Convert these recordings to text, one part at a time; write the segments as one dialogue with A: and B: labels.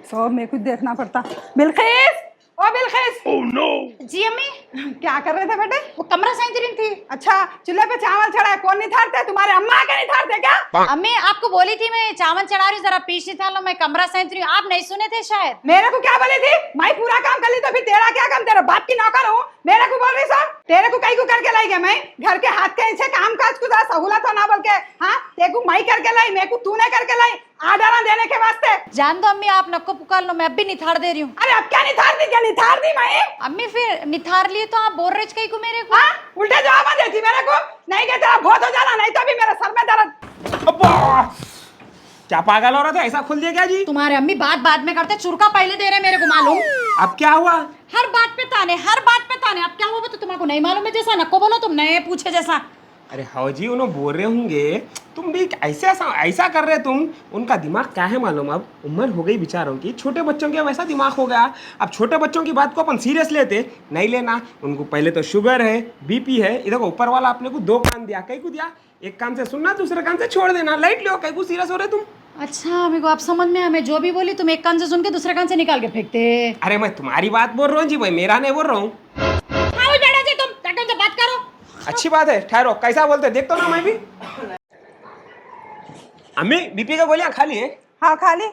A: सब मेरे को देखना पड़ता। बिलकिस, ओ बिलकिस।
B: Oh no!
C: जी अम्मी।
A: क्या कर रहे थे बेटे?
C: वो कमरा साइंस रही थी।
A: अच्छा, चूल्हे पे चावल चढ़ा है, कौन नहीं थारते? तुम्हारे अम्मा के नहीं थारते क्या?
C: अम्मी आपको बोली थी मैं चावल चढ़ा रही हूँ, जरा पीछ निकाल लो, मैं कमरा साइंस रही हूँ। आप नहीं सुने थे शायद।
A: मेरे को क्या बोली थी? मैं पूरा काम कर ली तो फिर तेरा क्या काम? तेरे बाप की नौकर हूँ, मेरे को बोल रही सर? तेरे को कहीं को करके लाई गया मैं? घर के हाथ के नीचे काम काज को जरा सहूलत हो ना बोल के, हाँ? तेरे को मैं करके लाई, मेरे को तूने करके लाई, आर्डर देने के वास्ते।
C: जान दो अम्मी, आप नको पुकार लो, मैं अब भी निथार दे रही हूँ।
A: अरे अब क्या निथार दी? क्या निथार दी मैं?
C: अम्मी फिर निथार लिए तो आप बोल रहे कहीं को मेरे को।
A: हाँ? उल्टे जवाब देती मेरे को? नहीं कहते तेरा बहुत हो जाना, नहीं तो अभी मेरे सर में दर्द।
B: अब्बा! क्या पागल हो रहा था? ऐसा खुल दिया क्या जी?
C: तुम्हारे अम्मी बात बाद में करते, चुरका पहले दे रहे मेरे को मालूम।
B: अब क्या हुआ?
C: हर बात पे ताने, हर बात पे ताने। अब क्या हुआ तो तुम्हारे को नहीं मालूम है? जैसा नको बोलो, तुम नए पूछे जैसा।
B: अरे हाँ जी, उन्होंने बोल रहे होंगे, तुम भी ऐसा कर रहे तुम। उनका दिमाग क्या है मालूम? अब उम्र हो गई बेचारों की, छोटे बच्चों के वैसा दिमाग हो गया। अब छोटे बच्चों की बात को अपन सीरियस लेते नहीं लेना। उनको पहले तो शुगर है, बीपी है। इधर ऊपर वाला अपने को 2 कान दिया, कहीं को दिया, एक कान से सुनना, दूसरे कान से छोड़ देना। लाइट लो, कहीं को सीरियस हो रहे तुम?
C: अच्छा मेरे को आप समझ में आया, मैं जो भी बोली तुम एक कान से सुन के दूसरे कान से निकाल के फेंकते।
B: अरे मैं तुम्हारी बात बोल रहा हूँ जी भाई, मेरा नहीं बोल रहा हूँ।
C: तुम बात करो।
B: अच्छी बात है, ठहरो। कैसा बोलते देखता हूँ ना मैं भी। अम्मी बीपी का गोलियां खा लिए?
A: हाँ खा ली।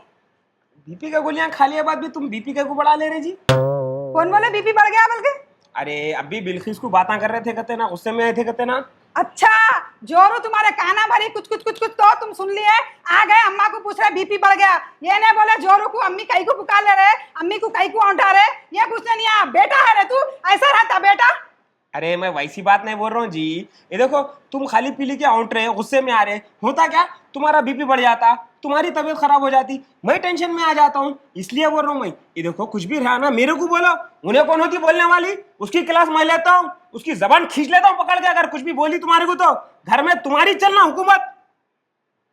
B: बीपी का गोलियां खा लिए बाद भी तुम बीपी का को बढ़ा ले रहे जी?
A: कौन बोले बीपी बढ़ गया बोल के?
B: अरे अभी बिल्किस को बातें कर रहे थे कहते ना, गुस्से में आए थे कहते ना।
A: अच्छा, जोरू तुम्हारे काना भरी कुछ कुछ कुछ कुछ तो तुम सुन लिए, आ गए अम्मा को पूछ रहे बीपी बढ़ गया। ये नहीं बोले जोरू को अम्मी कहीं को पुकार ले रहे, अम्मी को कहीं को औंठा रहे, ये पूछने नहीं आया। बेटा है रे तू, ऐसा रहता बेटा?
B: अरे मैं वैसी बात नहीं बोल रहा हूँ जी। ये देखो, तुम खाली पीली के औंठ रहे, गुस्से में आ रहे, होता क्या, तुम्हारा बीपी बढ़ जाता, तुम्हारी तबीयत खराब हो जाती, मैं टेंशन में आ जाता हूँ, इसलिए बोल रहा हूँ मैं। ये देखो, कुछ भी रहा ना मेरे को बोलो, उन्हें कौन होती बोलने वाली? उसकी क्लास मैं लेता हूँ, उसकी जबान खींच लेता हूँ पकड़ के। अगर कुछ भी बोली तुम्हारे को तो घर में तुम्हारी चलना हुकूमत।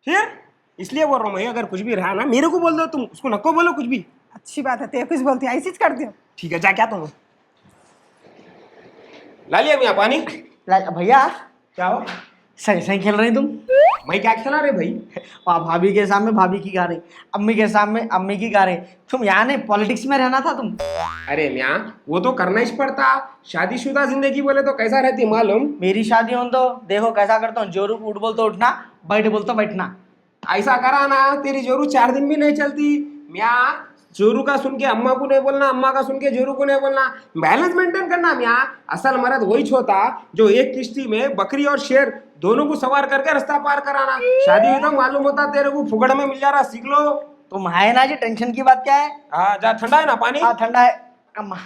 B: फिर इसलिए बोल रहा हूँ मैं, अगर कुछ भी रहा ना मेरे को बोल दो, तुम उसको नको बोलो कुछ भी।
A: अच्छी बात है, तेरे कुछ बोलती है, ऐसी करती हूँ।
B: ठीक है, जा क्या तुम ला लिया मैं पानी।
D: भैया
B: क्या हो?
D: सही सही खेल रही तुम।
B: मैं क्या खेला रे भाई?
D: वहाँ भाभी के सामने भाभी की गा रही, अम्मी के सामने अम्मी की गा रही। तुम यहाँ नहीं, पॉलिटिक्स में रहना था तुम।
B: अरे म्या, वो तो करना ही पड़ता। शादीशुदा जिंदगी बोले तो कैसा रहती मालूम?
D: मेरी शादी हो तो देखो कैसा करता हूँ, जोरू उठ बोल तो उठना, बैठ बोल तो बैठना।
B: ऐसा करा ना, तेरी जोरू 4 दिन भी नहीं चलती। म्या, जोरू का सुन के अम्मा को नहीं बोलना, अम्मा का सुन के जोरू को नहीं बोलना, बैलेंस मेंटेन करना। म्या, असल मर्द वही होता जो एक किश्ती में बकरी और शेर दोनों को सवार करके रास्ता पार कराना। शादी हुई तो मालूम होता, तेरे को फुगड़ में मिल जा रहा, सीख लो।
D: तुम है ना जी, टेंशन की बात क्या है?
B: हाँ जा, ठंडा है ना पानी?
D: हाँ ठंडा है। अम्मा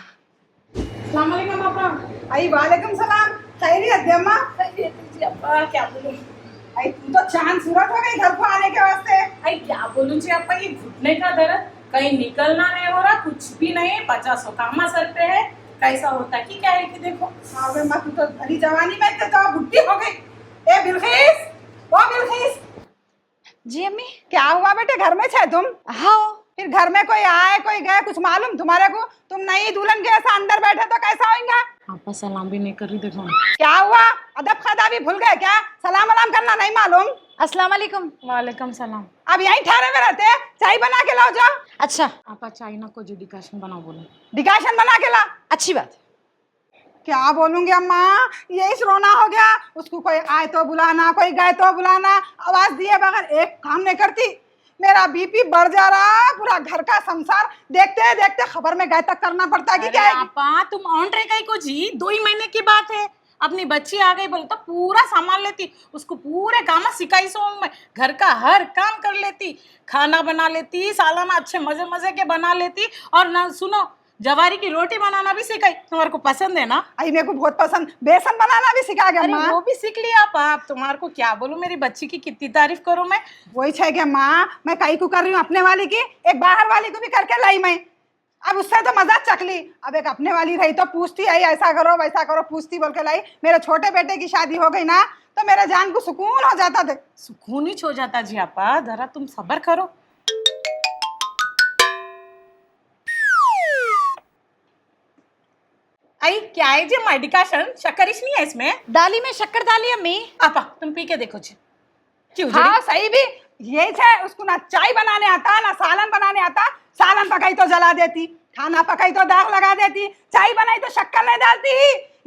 A: अस्सलाम वालेकुम अम्मा। आई वालेकुम सलाम। खैरियत है अम्मा?
E: जी अब्बा, क्या बोलूं?
A: आई तुम तो चांद सूरत हो गई घर को आने के वास्ते।
E: आई क्या बोलूं जी अब्बा, ये घुटने का दर्द, कहीं निकलना नहीं हो रहा, कुछ भी नहीं, 50 कामा सर पे है। कैसा होता है कि क्या है कि देखो।
A: हाँ वे माँ, तू तो भली जवानी में तो बुढ़ी हो गई। ए बिलकिस, ओ बिलकिस।
C: जी अम्मी।
A: क्या हुआ बेटे, घर में छे तुम?
C: हाँ।
A: फिर घर में कोई आए कोई गए कुछ मालूम तुम्हारे को? तुम नई दुल्हन के ऐसा अंदर बैठे तो कैसा होगा?
E: आपा सलाम भी नहीं कर रही, देखो।
A: क्या हुआ, अदब खदा भी भूल गए क्या? सलाम वलाम करना नहीं मालूम?
C: अस्सलाम वालेकुम।
E: वालेकुम सलाम।
A: अब यहीं ठहरे में रहते, चाय बना के लाओ जाओ।
C: अच्छा
E: आपा चाइना को जो डिकाशन बनाओ बोलो।
A: डिकाशन बना के ला।
C: अच्छी बात।
A: क्या बोलूंगी अम्मा, यही रोना हो गया। उसको कोई आए तो बुलाना, कोई गए तो बुलाना, आवाज दिए बगैर एक काम नहीं करती। मेरा बीपी बढ़ जा रहा, पूरा घर का संसार देखते देखते खबर में गए तक करना पड़ता है कि क्या है?
E: आपा तुम ऑन रहे गई को जी, 2 ही महीने की बात है। अपनी बच्ची आ गई बोले तो पूरा सामान लेती, उसको पूरे काम सिखाई सो मैं, घर का हर काम कर लेती, खाना बना लेती, सालाना अच्छे मजे मजे के बना लेती, और ना सुनो, जवारी की रोटी बनाना भी सिखाई। तुम्हारे को पसंद है ना?
A: आई मेरे को बहुत पसंद, बेसन बनाना भी सिखा गया
E: अरे
A: माँ।
E: वो भी सीख लिया आप। तुम्हारे को क्या बोलूं, मेरी बच्ची की कितनी तारीफ करूं मैं।
A: वही छे क्या माँ, मैं कई को कर रही हूँ अपने वाली की, एक बाहर वाली को भी करके लाई मैं। अब उससे तो मजा चख ली, अब एक अपने वाली रही तो पूछती आई, ऐसा करो वैसा करो, पूछती बोल के लाई। मेरे छोटे बेटे की शादी हो गई ना तो मेरे जान को सुकून हो जाता थे।
E: सुकून ही हो जाता जी आपा, जरा तुम सब्र करो। आई क्या है जी मेडिकेशन, शक्करिश नहीं है इसमें?
C: दाली में शक्कर डाली अम्मी।
E: आपा तुम पी के देखो जी। क्यों
A: हाँ सही भी, ये छे उसको ना चाय बनाने आता ना सालन बनाने आता, सालन पकाई तो जला देती, खाना पकाई तो दाग लगा देती, चाय बनाई तो शक्कर नहीं डालती।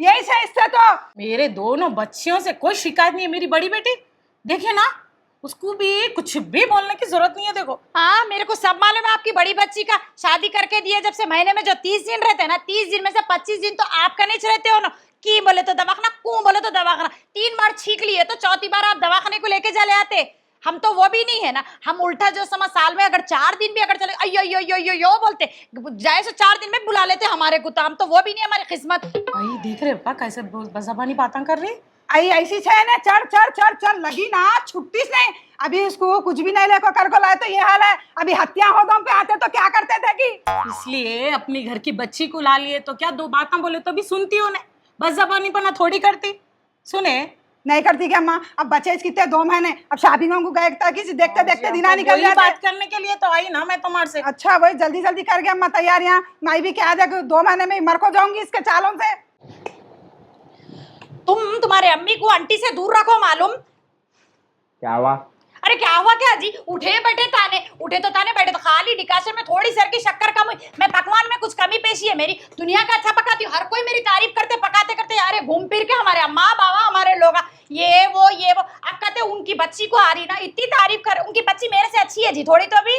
A: यही से इससे तो
E: मेरे दोनों बच्चियों से कोई शिकायत नहीं है। मेरी बड़ी बेटी देखिए ना, उसको भी कुछ भी बोलने की जरूरत नहीं है। देखो
C: हाँ, मेरे को सब मालूम है आपकी बड़ी बच्ची का। शादी करके दिए जब से महीने में जो 30 दिन रहते हैं ना, 30 दिन में से 25 दिन तो आप कहीं रहते हो ना। की बोले तो दवाखाना, कू बोले तो दवाखाना। 3 बार छींक लिए तो चौथी बार आप दवाखाने को लेके चले आते। हम तो वो भी नहीं है ना। हम उल्टा जो समय साल में अगर 4 दिन भी अगर चले अयो यो यो यो यो बोलते जाए तो 4 दिन में बुला लेते हमारे को। तो हम तो वो भी नहीं, हमारी किस्मत।
E: भाई देख रहे हो पा कैसे बजाबानी बातें कर रही।
A: आई ऐसी छे ने चढ़ चढ़ चढ़ चढ़ लगी ना, छुट्टी से नहीं। अभी इसको कुछ भी नहीं लेकर कर को लाए तो ये हाल है। अभी हत्या होदों पे आते तो क्या करते थे कि
E: इसलिए अपनी घर की बच्ची को ला लिए तो क्या 2 बातें बोले तो भी सुनती हो ने, बस जबानी पना थोड़ी करती। सुने
A: नहीं करती क्या अम्मा? अब बचे कितने 2 महीने, अब शादी को गए ताकि देखते देखते दिना निकल
E: वही
A: जाते।
E: बात करने के लिए तो आई ना मैं तुम्हारे से।
A: अच्छा वही जल्दी जल्दी कर गया अम्मा तैयारियां। मैं भी क्या देख 2 महीने में मर को जाऊंगी इसके चालों से।
C: तुम तुम्हारे अम्मी को आंटी से दूर रखो। मालूम
B: क्या हुआ?
C: अरे क्या हुआ क्या जी? उठे बैठे ताने, उठे तो ताने, बैठे तो खाली डिकाशन में थोड़ी सर की शक्कर कम हुई। मैं पकवान में कुछ कमी पेशी है मेरी? दुनिया का अच्छा पकाती हूँ, हर कोई मेरी तारीफ करते पकाते करते। अरे घूम फिर के हमारे अम्मा बाबा हमारे लोग ये वो अब कहते उनकी बच्ची को आ रही ना, इतनी तारीफ कर। उनकी बच्ची मेरे से अच्छी है जी थोड़ी तो भी।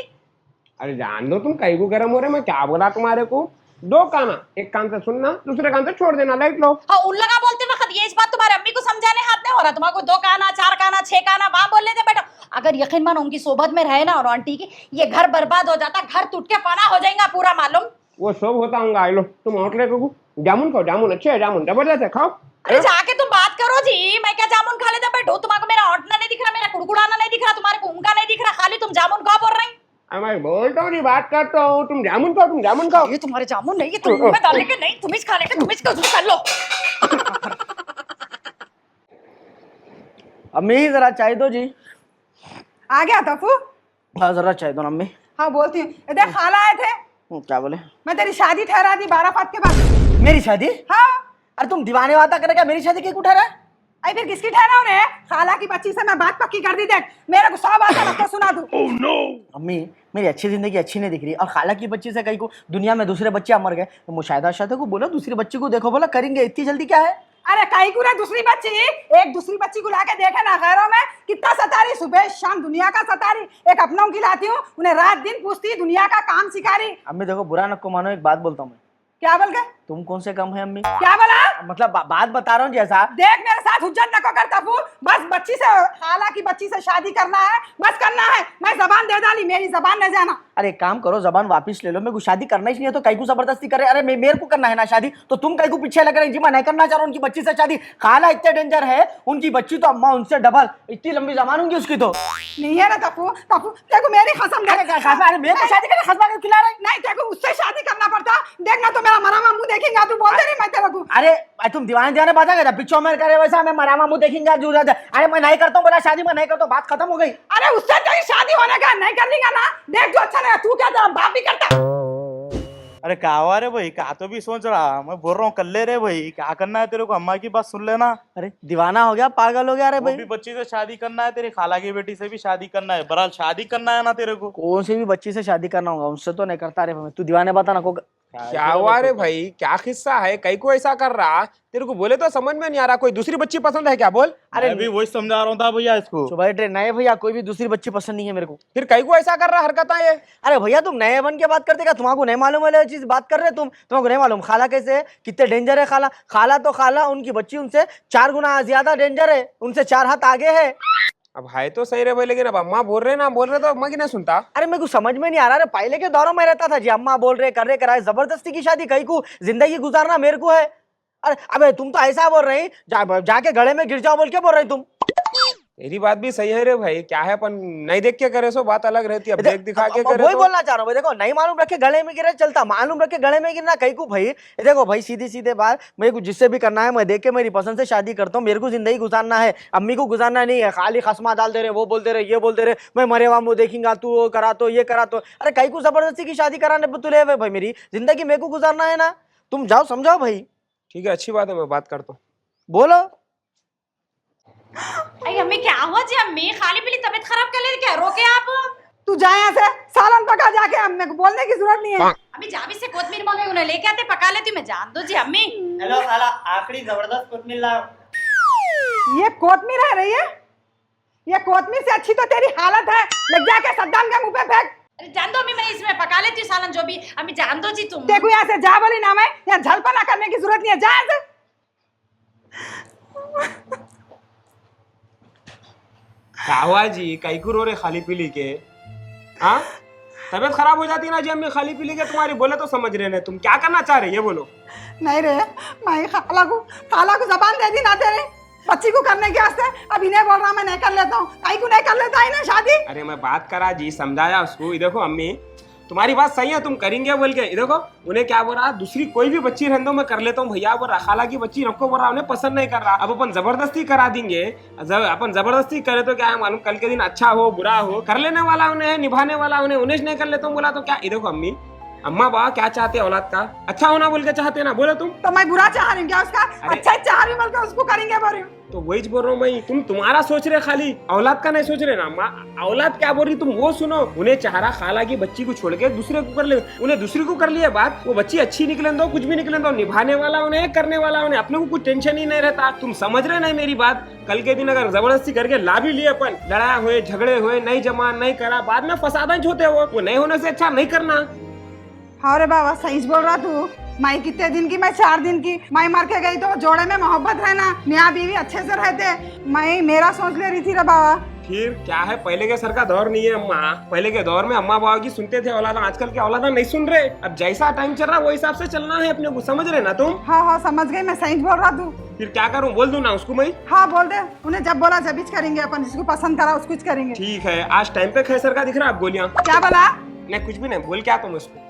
B: अरे जान दो, तुम कहीं को गर्म हो रहे। मैं क्या बोला तुम्हारे को? 2 काना, एक कान से सुनना, दूसरे कान से छोड़ देना। लाइट लो।
C: हाँ, उन लगा बोलते वक्त ये इस बात तुम्हारे अम्मी को समझाने हाथ नहीं हो रहा। तुम्हारे को 2 काना 4 काना 6 काना वहां बोल लेते बैठो। अगर यकीन मानो उनकी सोबत में रहे ना और आंटी की, ये घर बर्बाद हो जाता, घर टूट के फना हो जाएगा पूरा। मालूम
B: वो सब होता हूँ। आई लो, तुम आउटले को जामुन खाओ। जामुन अच्छे है, जामुन जबरदस्त है, खाओ।
C: अरे जाके तुम बात करो जी। मैं क्या जामुन खा लेता बैठो? तुम्हारे को मेरा औटना नहीं दिख रहा, मेरा कुड़कुड़ाना नहीं दिख रहा, तुम्हारे को उनका नहीं दिख रहा, खाली तुम जामुन खाओ बोल रही।
B: मैं बोलता हूँ, बात करता हूँ। तुम जामुन खाओ, तुम जामुन खाओ।
C: ये तुम्हारे जामुन नहीं, ये तुम मुंह में डालने के नहीं, तुम ही खा लेके तुम ही कर लो।
D: अम्मी जरा चाय दो जी।
A: आ गया तफू?
D: हाँ जरा चाय दो ना अम्मी।
A: हाँ बोलती हूँ। इधर खाला आए थे,
D: क्या बोले?
A: मैं तेरी शादी ठहरा दी 12 फात के बाद।
D: मेरी शादी?
A: हाँ।
D: अरे तुम दीवाने वादा करे क्या? मेरी शादी क्यों उठा रहा है?
A: आई फिर किसकी ठहरा उन्हें? खाला की बच्ची से मैं बात पक्की कर दी। देख मेरे को 100 बातें मत सुना दूं।
D: oh, no! अम्मी मेरी अच्छी जिंदगी अच्छी नहीं दिख रही, और खाला की बच्ची से कहीं को दुनिया में दूसरे बच्चे मर गए तो मुशाहिदा शादी को बोला दूसरी बच्ची को देखो, बोला करेंगे, इतनी जल्दी क्या है?
A: अरे कहीं को दूसरी बच्ची, एक दूसरी बच्ची को लाके देखे ना। खैरों में कितना सतारी, सुबह शाम दुनिया का सतारी। एक अपनों की लाती हूँ, उन्हें रात दिन पूछती, दुनिया का काम सिखारी।
D: अम्मी देखो बुरा न को मानो, एक बात बोलता हूँ मैं।
A: क्या बोल गए?
D: तुम कौन से कम है अम्मी?
A: क्या बोला?
D: मतलब बात बता रहा हूँ जैसा।
A: देख मेरे साथ हुज्जत नको कर तफू। बस बच्ची से, खाला की बच्ची से शादी करना है, बस करना है। मैं जबान दे डाली, मेरी जबान न जाना।
D: अरे एक काम करो, जबान वापस ले लो। मेरे को शादी करना ही नहीं है तो कहीं को जबरदस्ती करे? अरे मेरे को करना है ना शादी, तो तुम कहीं को पीछे लग रहे जी? मैं नहीं करना चाह रहा हूँ उनकी बच्ची से शादी। खाला इतने डेंजर है, उनकी बच्ची तो अम्मा उनसे डबल, इतनी लंबी जबान होंगी उसकी तो।
A: नहीं है ना तफू। तफू देखो मेरी कसम दे।
D: अरे मेरे को शादी करे खसमा के खिला रहे?
A: नहीं देखो उससे शादी करना पड़ता। देखना तो मेरा मरा मुंह देखेंगे, तू बोल दे रही मैं तेरे को।
D: अरे तुम दीवाने बात कर पिछो में करे वैसा, मैं मरामा मुंह देखेंगे जू जाता। अरे मैं नहीं करता हूँ बोला शादी, मैं नहीं करता हूँ, बात खत्म हो गई।
A: अरे उससे तेरी शादी होने का नहीं कर लेगा ना। देख जो अच्छा नहीं, तू क्या तेरा बाप भी करता।
F: अरे क्या हुआ रे भाई? क्या तो भी सोच रहा, मैं बोल रहा हूँ कर ले रे भाई, क्या करना है तेरे को? अम्मा की बात सुन लेना।
D: अरे दीवाना हो गया, पागल हो गया? अरे
F: वो
D: भाई
F: भी बच्ची से शादी करना है, तेरी खाला की बेटी से भी शादी करना है, बहरहाल शादी करना है ना तेरे को।
D: कौन सी भी बच्ची से शादी करना होगा, उनसे तो नहीं करता। रे तू दीवाने बता ना को।
B: क्या हुआ रे भाई? क्या किस्सा है? कई को ऐसा कर रहा? तेरे को बोले तो समझ में नहीं आ रहा। कोई दूसरी बच्ची पसंद है क्या? बोल।
F: अरे मैं भी वही समझा रहा हूँ था भैया इसको।
D: सुबह ट्रेन नहीं भैया, कोई भी दूसरी बच्ची पसंद नहीं है मेरे को।
B: फिर कई को ऐसा कर रहा हरकत है ये?
D: अरे भैया तुम नए बन के बात करते क्या? तुम्हारा नहीं मालूम है चीज बात कर रहे तुमको नहीं मालूम खाला कैसे है, कितने डेंजर है खाला। खाला तो खाला, उनकी बच्ची उनसे 4 गुना ज्यादा डेंजर है, उनसे 4 हाथ आगे है।
B: अब है तो सही रे भाई, लेकिन अब अम्मा बोल रहे ना, बोल रहे तो अम्मा की ना सुनता।
D: अरे मेरे को समझ में नहीं आ रहा। अरे पहले के दौरों में रहता था जी, अम्मा बोल रहे कर रहे कराए, जबरदस्ती की शादी कहीं को जिंदगी गुजारना मेरे को है। अरे अबे तुम तो ऐसा बोल रहे जाके गले में गिर जाओ बोल के बोल रहे तुम।
B: तेरी बात भी सही है रे भाई। क्या है अपन नहीं देख के करे सो बात अलग रहती है, अब देख दिखा के करे
D: वही
B: तो।
D: बोलना चाह रहा हूँ। देखो नहीं मालूम रखे गले में गिरे चलता, मालूम रखे गले में गिरना कहीं को भाई। देखो भाई सीधी सीधे बात, मेरे को जिससे भी करना है मैं देख के मेरी पसंद से शादी करता हूँ। मेरे को जिंदगी गुजारना है, अम्मी को गुजारना नहीं है। खाली खसमा डाल दे रहे, वो बोल दे रहे, ये बोल दे रहे, मैं मरे वहां वो देखेंगा, तू वो करा तो ये करा तो। अरे कहीं को जबरदस्ती की शादी कराने पर तुले हुए भाई, मेरी जिंदगी मेरे को गुजारना है ना। तुम जाओ समझाओ भाई।
B: ठीक है, अच्छी बात है, मैं बात करता हूँ।
D: बोलो।
C: अरे अम्मी क्या हुआ जी? अम्मी खाली पीली तबीयत खराब कर ले क्या? रोके आप?
A: तू जा यहाँ से, सालन पका जाके, अब मेरे को बोलने की जरूरत नहीं है।
C: अम्मी जावी से कोतमीर मंगाई उन्हें लेके आते पका लेती मैं जान दो जी अम्मी।
D: हेलो साला आखिरी जबरदस्त कोतमीर लाओ।
A: ये कोतमीर है रही है, ये कोतमीर से अच्छी तो तेरी हालत है, लग जाके सद्दाम के मुंह पे फेंक।
C: अरे जान दो अम्मी मैं इसमें पका लेती हूँ सालन जो भी। अम्मी जान दो जी तुम।
A: देखो यहाँ से जा बोली ना, मैं यहाँ झलपना करने की जरूरत नहीं है, जा यहाँ से।
B: क्या हुआ जी, कई को रो रहे खाली पीली के? हाँ, तबीयत खराब हो जाती है ना जी अम्मी खाली पीली के तुम्हारी, बोले तो समझ रहे ना, तुम क्या करना चाह रहे ये बोलो।
A: नहीं रे, मैं खाला को जबान दे दी ना तेरे बच्ची को करने के वास्ते, अब इन्हें बोल रहा मैं नहीं कर लेता हूँ, कहीं को नहीं कर लेता है ना शादी।
B: अरे मैं बात करा जी, समझाया उसको। ये देखो अम्मी तुम्हारी बात सही है, तुम करेंगे बोल के, ये देखो उन्हें क्या बोल रहा, दूसरी कोई भी बच्ची रहने दो मैं कर लेता हूँ भैया, बोल रहा खाला की बच्ची रखो, बोल रहा उन्हें पसंद नहीं कर रहा। अब अपन जबरदस्ती करा देंगे, अपन जबरदस्ती करे तो क्या है मालूम, कल के दिन अच्छा हो बुरा हो, कर लेने वाला उन्हें, निभाने वाला उन्हें नहीं कर लेता हूँ बोला तो क्या। ये देखो अम्मी, अम्मा बाबा क्या चाहते हैं औलाद का अच्छा होना बोल के चाहते हैं ना, बोलो तुम।
A: तो मैं बुरा चाह रही हूँ क्या उसका? अच्छा चाह रही हूँ बोल के उसको करेंगे बोल रही हूँ।
B: तो वही बोल रहा हूँ मैं, तुम तुम्हारा सोच रहे खाली, औलाद का नहीं सोच रहे ना। माँ औलाद क्या बोल रही तुम वो सुनो। उन्हें चाह रहा खाला की बच्ची को छोड़ के दूसरे को कर ले, उन्हें दूसरी को कर लिया बात, वो बच्ची अच्छी निकले दो, कुछ भी निकले दो, निभाने वाला उन्हें, करने वाला उन्हें, अपने को कुछ टेंशन ही नहीं रहता। तुम समझ रहे नहीं मेरी बात? कल के दिन अगर जबरदस्ती करके ला भी लिए अपन, लड़ाया हुए झगड़े हुए, नहीं जमा नहीं करा, बाद में फसादा होते वो नहीं होने से अच्छा नहीं करना।
A: हाँ रे बाबा सही बोल रहा तू, मैं कितने दिन की, मैं 4 दिन की, मैं मर के गई तो जोड़े में मोहब्बत रहना, मियाँ बीवी अच्छे से रहते, मैं मेरा सोच ले रही थी रे बाबा।
B: फिर क्या है, पहले के सर का दौर नहीं है अम्मा, पहले के दौर में अम्मा बाबा की सुनते थे औलादा, आजकल के औलादा नहीं सुन रहे। अब जैसा टाइम चल रहा है वो हिसाब से चलना है अपने को, समझ रहे ना तुम?
A: हाँ हाँ समझ गई मैं, सही बोल रहा तू।
B: फिर क्या करूं, बोल दूं ना उसको मैं?
A: हाँ बोल दे, उन्हें जब बोला जब करेंगे अपन, जिसको पसंद करा उसको करेंगे।
B: ठीक है, आज टाइम पे खैसर का दिख रहा है, आप गोलियां
A: क्या बोला?
B: नहीं कुछ भी नहीं, बोल क्या तुम उसको?